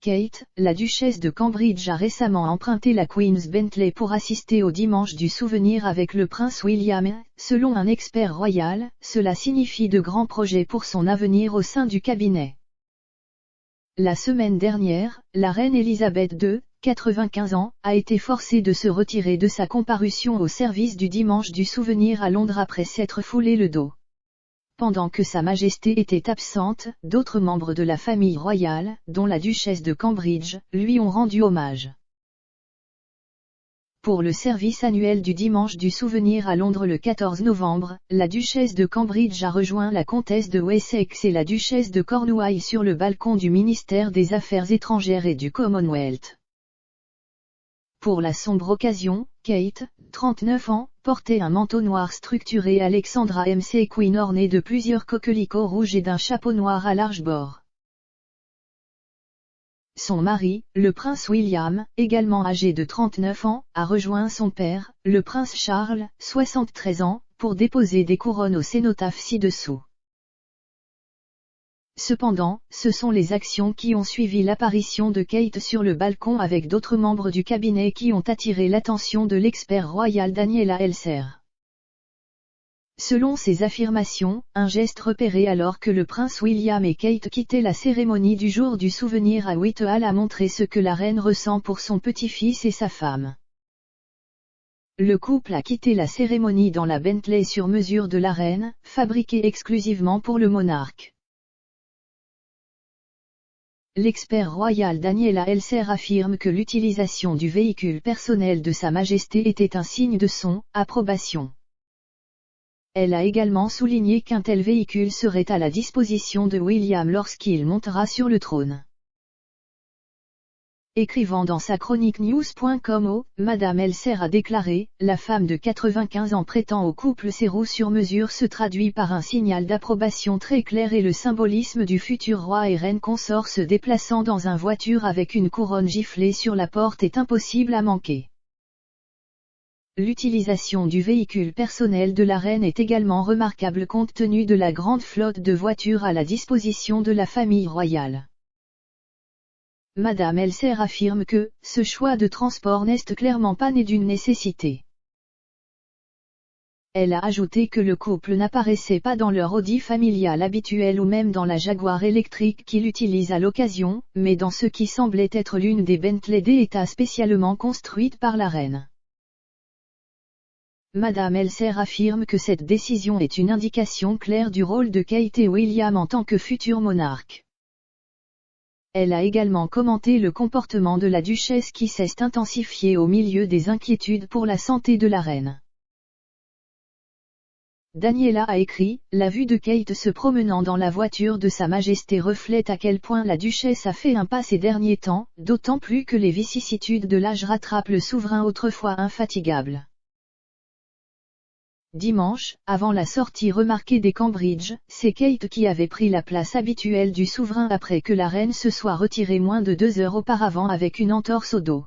Kate, la duchesse de Cambridge a récemment emprunté la Queen's Bentley pour assister au dimanche du souvenir avec le prince William. Selon un expert royal, cela signifie de grands projets pour son avenir au sein du cabinet. La semaine dernière, la reine Elisabeth II, 95 ans, a été forcée de se retirer de sa comparution au service du dimanche du souvenir à Londres après s'être foulé le dos. Pendant que Sa Majesté était absente, d'autres membres de la famille royale, dont la duchesse de Cambridge, lui ont rendu hommage. Pour le service annuel du dimanche du souvenir à Londres le 14 novembre, la duchesse de Cambridge a rejoint la comtesse de Wessex et la duchesse de Cornouailles sur le balcon du ministère des Affaires étrangères et du Commonwealth. Pour la sombre occasion, Kate, 39 ans, portait un manteau noir structuré Alexandra McQueen orné de plusieurs coquelicots rouges et d'un chapeau noir à large bord. Son mari, le prince William, également âgé de 39 ans, a rejoint son père, le prince Charles, 73 ans, pour déposer des couronnes au cénotaphe ci-dessous. Cependant, ce sont les actions qui ont suivi l'apparition de Kate sur le balcon avec d'autres membres du cabinet qui ont attiré l'attention de l'expert royal Daniela Elser. Selon ses affirmations, un geste repéré alors que le prince William et Kate quittaient la cérémonie du jour du souvenir à Whitehall a montré ce que la reine ressent pour son petit-fils et sa femme. Le couple a quitté la cérémonie dans la Bentley sur mesure de la reine, fabriquée exclusivement pour le monarque. L'expert royal Daniela Elser affirme que l'utilisation du véhicule personnel de Sa Majesté était un signe de son approbation. Elle a également souligné qu'un tel véhicule serait à la disposition de William lorsqu'il montera sur le trône. Écrivant dans sa chronique news.com, Madame Elser a déclaré « La femme de 95 ans prêtant au couple ses roues sur mesure se traduit par un signal d'approbation très clair et le symbolisme du futur roi et reine consort se déplaçant dans une voiture avec une couronne giflée sur la porte est impossible à manquer. » L'utilisation du véhicule personnel de la reine est également remarquable compte tenu de la grande flotte de voitures à la disposition de la famille royale. Madame Elser affirme que, ce choix de transport n'est clairement pas né d'une nécessité. Elle a ajouté que le couple n'apparaissait pas dans leur Audi familial habituel ou même dans la Jaguar électrique qu'il utilise à l'occasion, mais dans ce qui semblait être l'une des Bentley d'État spécialement construites par la reine. Madame Elser affirme que cette décision est une indication claire du rôle de Kate et William en tant que futurs monarques. Elle a également commenté le comportement de la duchesse qui s'est intensifié au milieu des inquiétudes pour la santé de la reine. Daniela a écrit « La vue de Kate se promenant dans la voiture de Sa Majesté reflète à quel point la duchesse a fait un pas ces derniers temps, d'autant plus que les vicissitudes de l'âge rattrapent le souverain autrefois infatigable. » Dimanche, avant la sortie remarquée des Cambridge, c'est Kate qui avait pris la place habituelle du souverain après que la reine se soit retirée moins de 2 heures auparavant avec une entorse au dos.